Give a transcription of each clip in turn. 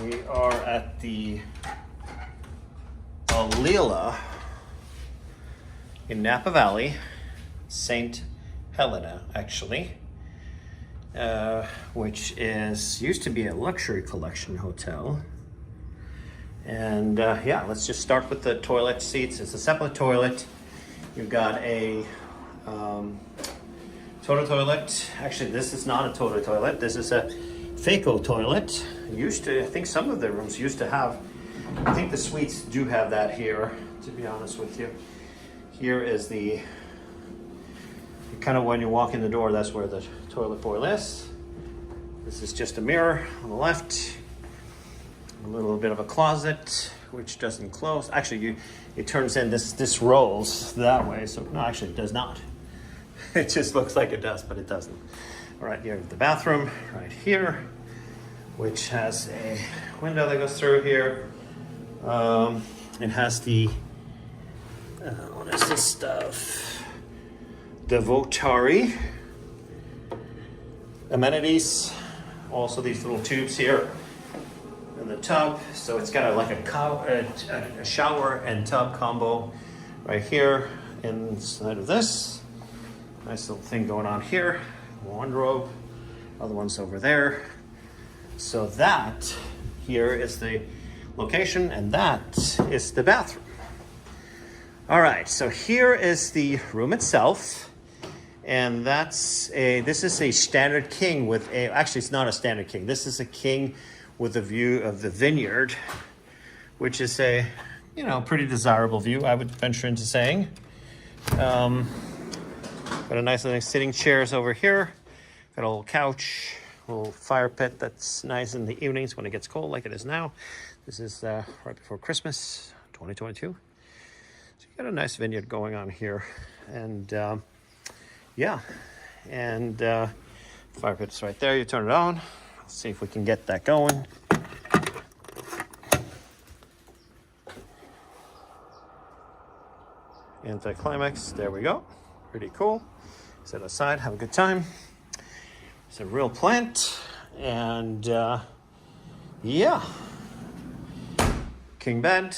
We are at the Alila in Napa Valley, St. Helena, actually, which used to be a luxury collection hotel. And yeah, let's just start with the toilet seats. It's a separate toilet. You've got a Toto toilet. Actually, this is not a Toto toilet. This is a Faco toilet. I think some of the rooms used to have, I think the suites do have that here, to be honest with you. Here is the, kind of when you walk in the door, that's where the toilet bowl is. This is just a mirror on the left. A little bit of a closet, which doesn't close. Actually, it turns in, this rolls that way, so no, actually it does not. It just looks like it does, but it doesn't. All right, you have the bathroom right here, which has a window that goes through here. It has the, what is this stuff? The Votari amenities. Also these little tubes here in the tub. So it's got a shower and tub combo right here inside of this. Nice little thing going on here. Wardrobe, other ones over there. So that here is the location, and that is the bathroom. All right, so here is the room itself, and this is a standard king with actually it's not a standard king. This is a king with a view of the Vineyard, which is a, pretty desirable view, I would venture into saying. Got a nice little sitting chairs over here. Got a little couch, a little fire pit that's nice in the evenings when it gets cold like it is now. This is right before Christmas, 2022. So you got a nice vineyard going on here. And yeah, and fire pit's right there. You turn it on. Let's see if we can get that going. Anti-climax, there we go. Pretty cool. Set aside, have a good time. It's a real plant, and yeah. King bed.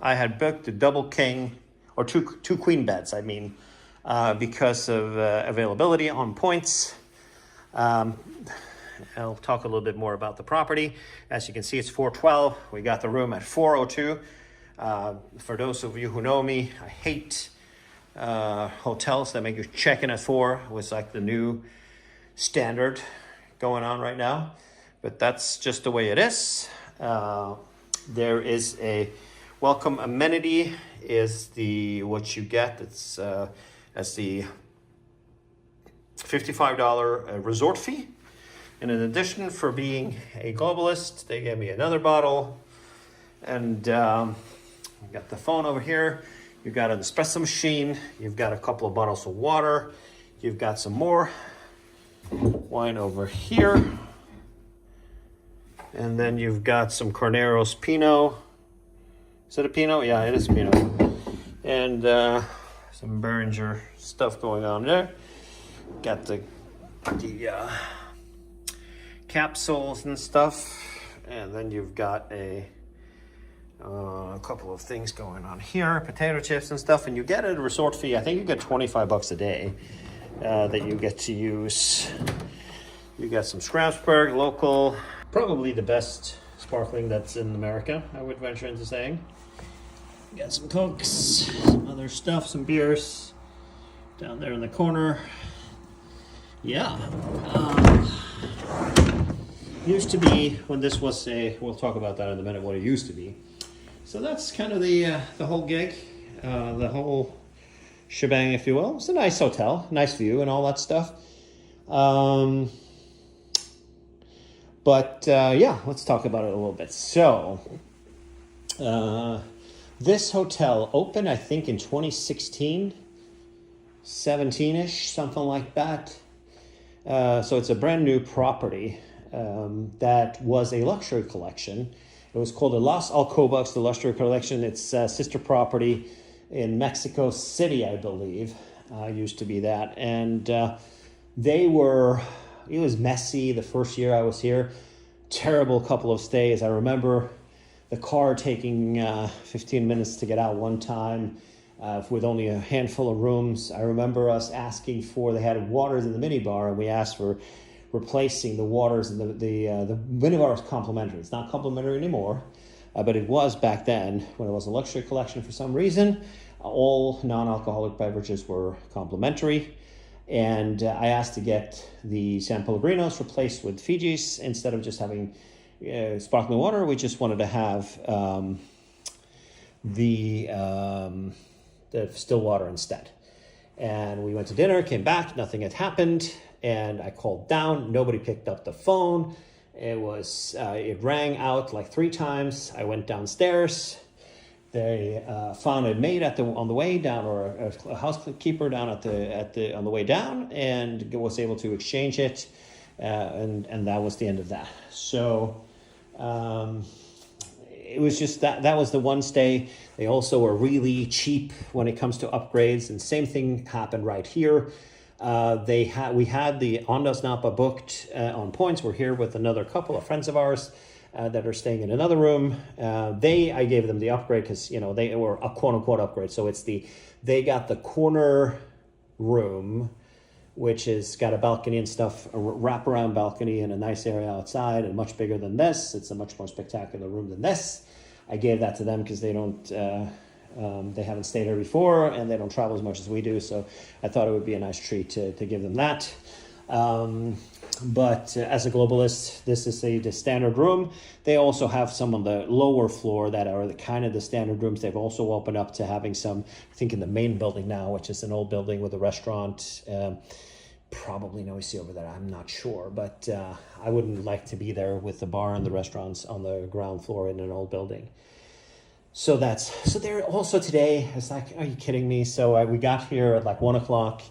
I had booked a double king, or two queen beds, I mean, because of availability on points. I'll talk a little bit more about the property. As you can see, it's 412. We got the room at 402. For those of you who know me, I hate hotels that make you check in at 4. It was like the new standard going on right now, but that's just the way it is. There is a welcome amenity is what you get. It's as the $55 resort fee. And in addition, for being a globalist, they gave me another bottle. And we got the phone over here. You've got an espresso machine. You've got a couple of bottles of water. You've got some more wine over here. And then you've got some Carnero's Pinot. Is it a Pinot? Yeah, it is Pinot. And some Beringer stuff going on there. Got the capsules and stuff. And then you've got a couple of things going on here, potato chips and stuff, and you get a resort fee. I think you get $25 a day that you get to use. You got some Schramsberg, local, probably the best sparkling that's in America, I would venture into saying. You got some Cokes, some other stuff, some beers down there in the corner. Yeah. Used to be, when this was we'll talk about that in a minute, what it used to be. So that's kind of the whole gig, the whole shebang, if you will. It's a nice hotel, nice view and all that stuff. But yeah, let's talk about it a little bit. So this hotel opened, I think, in 2016, 17-ish, something like that. So it's a brand new property that was a luxury collection. It was called the Las Alcobas, the luxury collection. It's a sister property in Mexico City, I believe, used to be that. And it was messy the first year I was here. terrible couple of stays. I remember the car taking 15 minutes to get out one time with only a handful of rooms. I remember us asking for, they had waters in the minibar, and we asked for replacing the waters, and the minibar was complimentary. It's not complimentary anymore, but it was back then when it was a luxury collection for some reason. All non-alcoholic beverages were complimentary. And I asked to get the San Pellegrinos replaced with Fijis instead of just having sparkling water. We just wanted to have the still water instead. And we went to dinner, came back, nothing had happened. And I called down, nobody picked up the phone. It rang out like 3 times. I went downstairs. They found a maid on the way down, or a housekeeper down on the way down, and was able to exchange it, and that was the end of that. So it was just that was the one stay. They also were really cheap when it comes to upgrades, and same thing happened right here. We had the Alila Napa booked on points. We're here with another couple of friends of ours that are staying in another room. I gave them the upgrade because, they were a quote unquote upgrade. So they got the corner room, which has got a balcony and stuff, a wraparound balcony and a nice area outside, and much bigger than this. It's a much more spectacular room than this. I gave that to them because they haven't stayed here before, and they don't travel as much as we do. So I thought it would be a nice treat to give them that. But as a globalist, this is the standard room. They also have some on the lower floor that are the standard rooms. They've also opened up to having some, I think, in the main building now, which is an old building with a restaurant. Probably noisy over there, I'm not sure. But I wouldn't like to be there with the bar and the restaurants on the ground floor in an old building. So there also today, it's like, are you kidding me? So we got here at like 1 o'clock.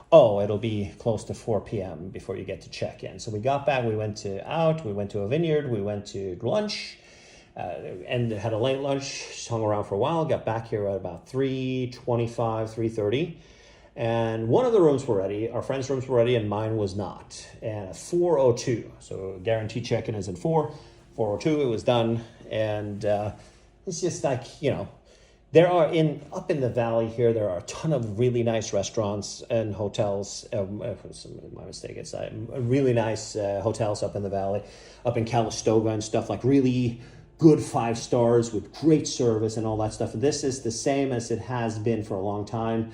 Oh, it'll be close to 4 p.m. before you get to check in. So we got back, we went to a Vineyard, we went to lunch, and had a late lunch, hung around for a while, got back here at about 3:25, 3:30. And one of the rooms were ready, our friend's rooms were ready, and mine was not. And 4:02, so guaranteed check-in is in 4:02, it was done. And it's just like, there are up in the valley here, there are a ton of really nice restaurants and hotels. My mistake, it's really nice hotels up in the valley, up in Calistoga and stuff, like really good 5 stars with great service and all that stuff. And this is the same as it has been for a long time.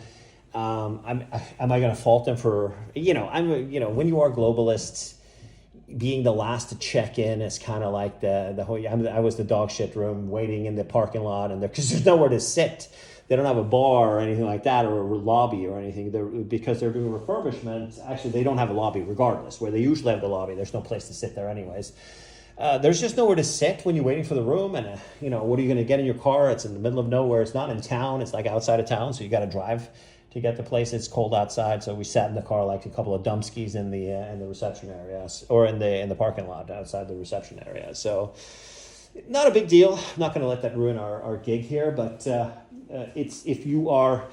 Am I going to fault them for, when you are globalists, being the last to check in is kind of like the whole. I was the dog shit room waiting in the parking lot, and because there's nowhere to sit. They don't have a bar or anything like that, or a lobby or anything. Because they're doing refurbishment. Actually, they don't have a lobby regardless. Where they usually have the lobby, there's no place to sit there anyways. There's just nowhere to sit when you're waiting for the room, and what are you going to get in your car? It's in the middle of nowhere. It's not in town. It's like outside of town, so you got to drive to get the place. It's cold outside, so we sat in the car like a couple of dumpskis in the reception areas, or in the parking lot outside the reception area. So not a big deal. I'm not going to let that ruin our gig here, but it's if you are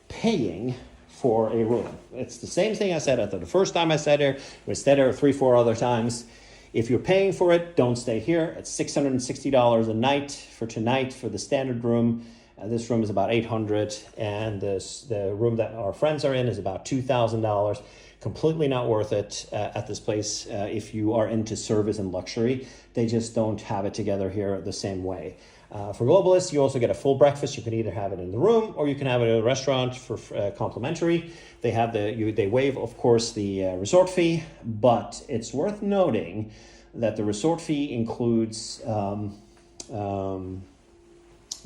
paying for a room, it's the same thing I said the first time I said here. We stayed there 3-4 other times. If you're paying for it, don't stay here. It's $660 a night for tonight for the standard room. This room is about $800, and the room that our friends are in is about $2,000. Completely not worth it at this place if you are into service and luxury. They just don't have it together here the same way. For Globalists, you also get a full breakfast. You can either have it in the room or you can have it at a restaurant for complimentary. They waive, of course, the resort fee, but it's worth noting that the resort fee includes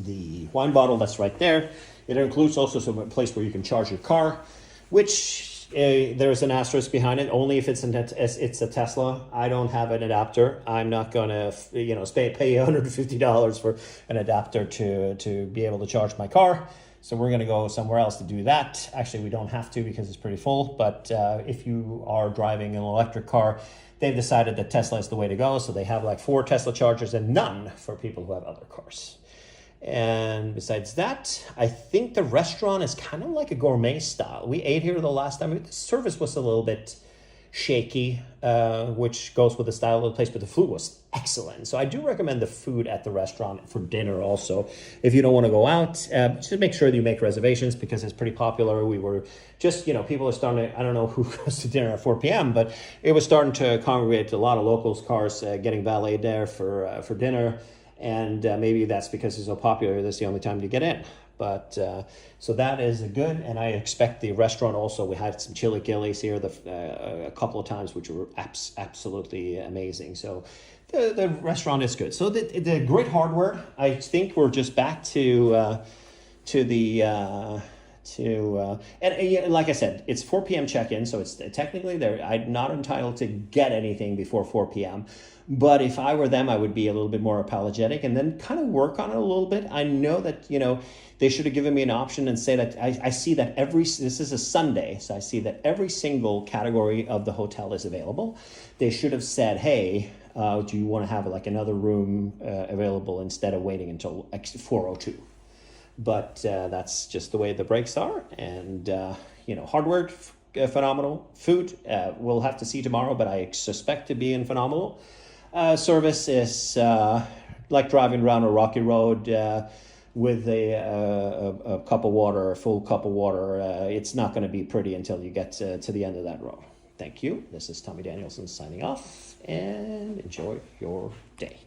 the wine bottle that's right there. It includes also a place where you can charge your car, which there's an asterisk behind it, only if it's a Tesla. I don't have an adapter. I'm not going to pay $150 for an adapter to be able to charge my car. So we're going to go somewhere else to do that. Actually, we don't have to because it's pretty full. But if you are driving an electric car, they've decided that Tesla is the way to go. So they have like 4 Tesla chargers and none for people who have other cars. And besides that, I think the restaurant is kind of like a gourmet style. We ate here the last time. The service was a little bit shaky, which goes with the style of the place, but the food was excellent. So I do recommend the food at the restaurant for dinner also. If you don't want to go out, just make sure that you make reservations because it's pretty popular. We were just, people are starting to, I don't know who goes to dinner at 4 p.m., but it was starting to congregate a lot of locals' cars getting valeted there for dinner. And maybe that's because it's so popular, that's the only time to get in. But so that is good, and I expect the restaurant also. We had some chili gillies here a couple of times, which were absolutely amazing. So the restaurant is good. So the great hardware. I think we're just back to and like I said, it's 4 p.m. check-in, so it's technically I'm not entitled to get anything before 4 p.m. But if I were them, I would be a little bit more apologetic and then kind of work on it a little bit. I know that, they should have given me an option and say that I see that this is a Sunday, so I see that every single category of the hotel is available. They should have said, hey, do you want to have like another room available instead of waiting until 4:02? But that's just the way the breaks are. And, hardware, phenomenal. Food, we'll have to see tomorrow, but I suspect to be in phenomenal. Service is like driving around a rocky road with a cup of water, a full cup of water. It's not going to be pretty until you get to the end of that road. Thank you. This is Tommy Danielsen signing off, and enjoy your day.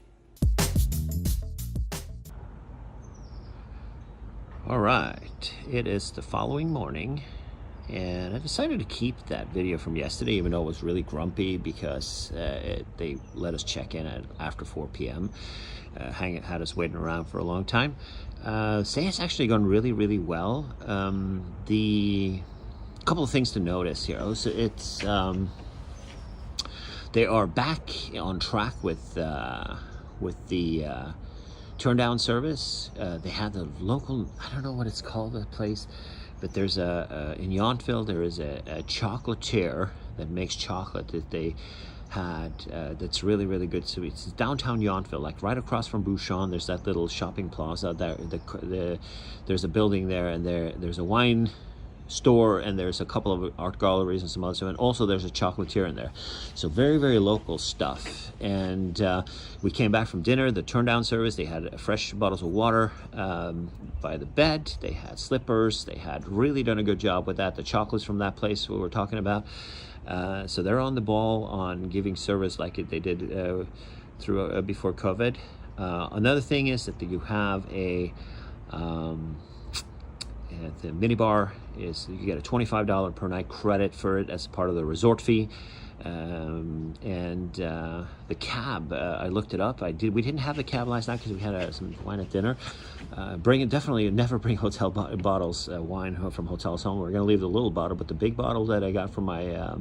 All right, it is the following morning, and I decided to keep that video from yesterday, even though it was really grumpy because they let us check in after 4 p.m. Had us waiting around for a long time. Say it's actually gone really, really well. The couple of things to notice here. So it's they are back on track with the turn down service. They had the local, I don't know what it's called, the place, but there's in Yountville there is a chocolatier that makes chocolate that they had that's really, really good. So it's downtown Yountville, like right across from Bouchon. There's that little shopping plaza there. There's a building there, and there's a wine store, and there's a couple of art galleries and some other stuff, and also there's a chocolatier in there. So very, very local stuff. And we came back from dinner, the turn down service. They had fresh bottles of water by the bed. They had slippers. They had really done a good job with that. The chocolates from that place we were talking about. So they're on the ball on giving service like they did before COVID. Another thing is that you have the minibar is you get a $25 per night credit for it as part of the resort fee. And the cab, I looked it up. We didn't have the cab last night because we had some wine at dinner. Definitely never bring hotel bottles, wine from hotels home. We're going to leave the little bottle, but the big bottle that I got from my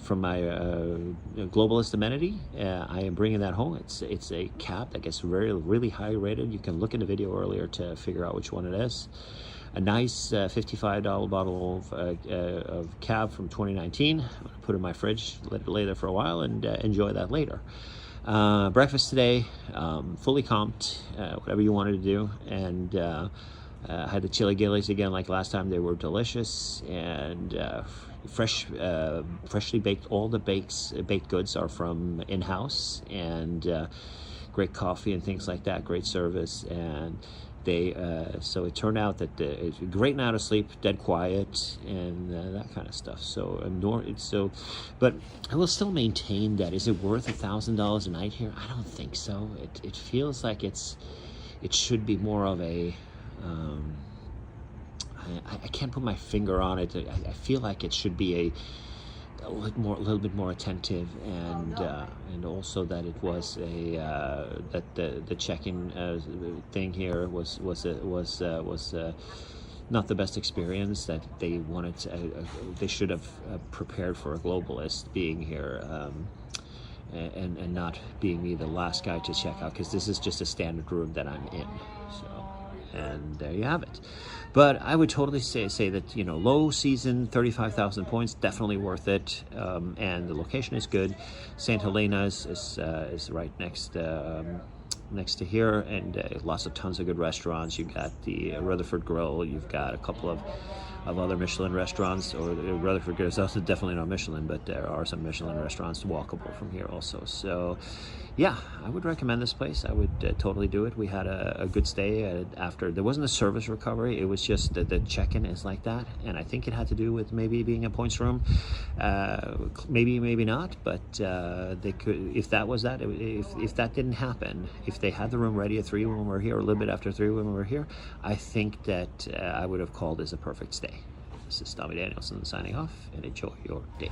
Globalist amenity, I am bringing that home. It's a cab that gets really high rated. You can look in the video earlier to figure out which one it is. A nice $55 bottle of cab from 2019. I'm going to put it in my fridge, let it lay there for a while, and enjoy that later. Breakfast today, fully comped, whatever you wanted to do. And I had the chili gillies again like last time. They were delicious and freshly baked. All the baked goods are from in-house, and great coffee and things like that, great service. And so it turned out that it's a great night of sleep, dead quiet, and that kind of stuff. But I will still maintain that. Is it worth $1,000 a night here? I don't think so. It feels like it should be more of a. I can't put my finger on it. I feel like it should be a little bit more attentive, and also that it was that the check-in thing here was not the best experience. That they wanted they should have prepared for a globalist being here, and not being me the last guy to check out, because this is just a standard room that I'm in. So, and there you have it. But I would totally say that, low season, 35,000 points, definitely worth it. And the location is good. St. Helena is right next to here, and tons of good restaurants. You've got the Rutherford Grill. You've got a couple of of other Michelin restaurants, or Rutherford is also definitely not Michelin, but there are some Michelin restaurants walkable from here also. So yeah, I would recommend this place. I would totally do it. We had a good stay after. There wasn't a service recovery. It was just the check-in is like that, and I think it had to do with maybe being a points room. Maybe not, but they could, if that was that, if that didn't happen, if they had the room ready at 3 when we were here, or a little bit after 3 when we were here, I think that I would have called this a perfect stay. This is Tommy Danielsen signing off, and enjoy your day.